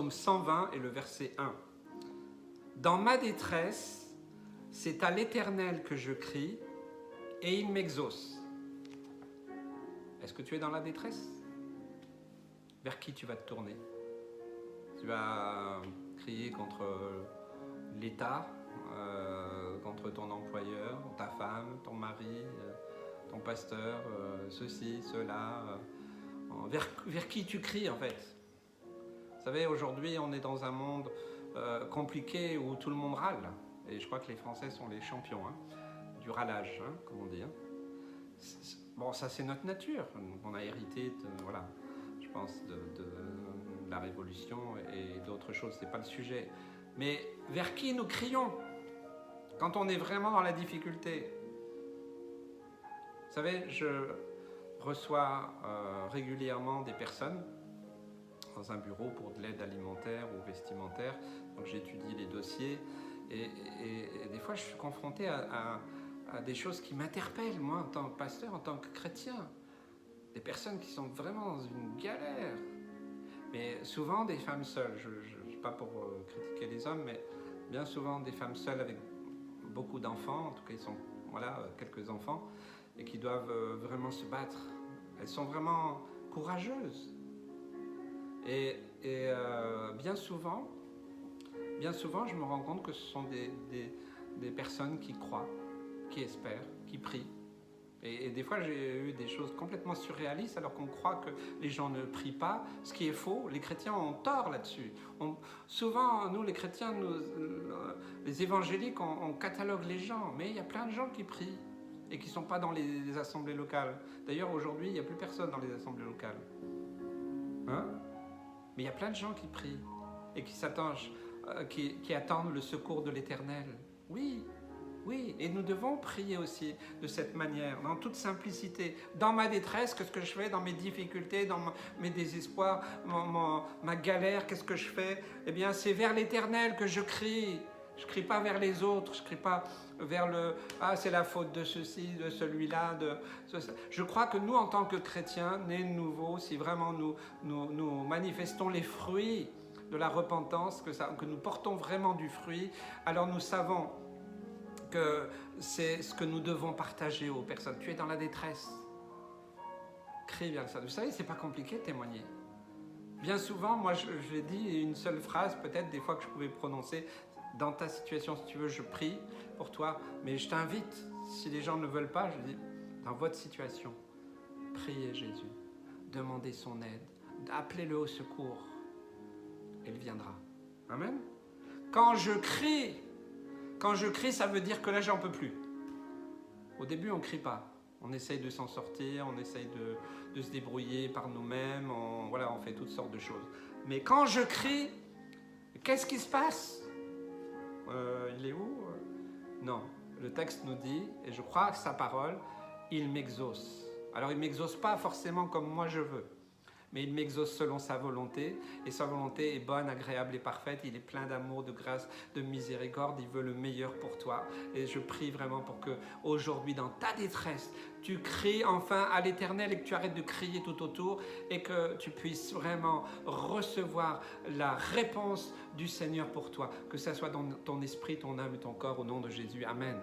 Psaume 120 et le verset 1. Dans ma détresse, c'est à l'Éternel que je crie et il m'exauce. Est-ce que tu es dans la détresse? Vers qui tu vas te tourner? Tu vas crier contre l'État, contre ton employeur, ta femme, ton mari, ton pasteur, ceci, cela. Vers qui tu cries en fait? Vous savez, aujourd'hui, on est dans un monde compliqué où tout le monde râle. Et je crois que les Français sont les champions du râlage, comme on dit. Bon, ça c'est notre nature. On a hérité, voilà, je pense, de la Révolution et d'autres choses. C'est pas le sujet. Mais vers qui nous crions quand on est vraiment dans la difficulté? Vous savez, je reçois régulièrement des personnes dans un bureau pour de l'aide alimentaire ou vestimentaire. Donc j'étudie les dossiers et des fois je suis confronté à des choses qui m'interpellent, moi, en tant que pasteur, en tant que chrétien. Des personnes qui sont vraiment dans une galère. Mais souvent des femmes seules, je ne suis pas pour critiquer les hommes, mais bien souvent des femmes seules avec beaucoup d'enfants, en tout cas ils sont, voilà, quelques enfants, et qui doivent vraiment se battre. Elles sont vraiment courageuses. Et bien souvent, je me rends compte que ce sont des personnes qui croient, qui espèrent, qui prient. Et des fois, j'ai eu des choses complètement surréalistes alors qu'on croit que les gens ne prient pas, ce qui est faux. Les chrétiens ont tort là-dessus. Souvent, nous, les chrétiens, les évangéliques, on catalogue les gens, mais il y a plein de gens qui prient et qui ne sont pas dans les assemblées locales. D'ailleurs, aujourd'hui, il n'y a plus personne dans les assemblées locales. Mais il y a plein de gens qui prient et qui attendent le secours de l'Éternel. Oui, et nous devons prier aussi de cette manière, dans toute simplicité. Dans ma détresse, qu'est-ce que je fais? Dans mes difficultés, dans mes désespoirs, ma galère, qu'est-ce que je fais? Eh bien, c'est vers l'Éternel que je crie. Je ne crie pas vers les autres, je ne crie pas vers c'est la faute de ceci, de celui-là. Je crois que nous, en tant que chrétiens, nés de nouveau, si vraiment nous manifestons les fruits de la repentance, que nous portons vraiment du fruit, alors nous savons que c'est ce que nous devons partager aux personnes. Tu es dans la détresse. Crie vers ça. Vous savez, c'est pas compliqué de témoigner. Bien souvent, moi, je l'ai dit une seule phrase, peut-être des fois que je pouvais prononcer. Dans ta situation, si tu veux, je prie pour toi. Mais je t'invite, si les gens ne veulent pas, je dis, dans votre situation, priez Jésus. Demandez son aide. Appelez-le au secours. Il viendra. Amen. Quand je crie, ça veut dire que là, j'en peux plus. Au début, on ne crie pas. On essaye de s'en sortir, on essaye de se débrouiller par nous-mêmes, on fait toutes sortes de choses. Mais quand je crie, qu'est-ce qui se passe? Il est où? Non, le texte nous dit, et je crois que sa parole, il m'exauce. Alors il ne m'exauce pas forcément comme moi je veux, mais il m'exauce selon sa volonté, et sa volonté est bonne, agréable et parfaite. Il est plein d'amour, de grâce, de miséricorde, il veut le meilleur pour toi. Et je prie vraiment pour que aujourd'hui, dans ta détresse, tu cries enfin à l'Éternel et que tu arrêtes de crier tout autour et que tu puisses vraiment recevoir la réponse du Seigneur pour toi, que ça soit dans ton esprit, ton âme et ton corps, au nom de Jésus. Amen.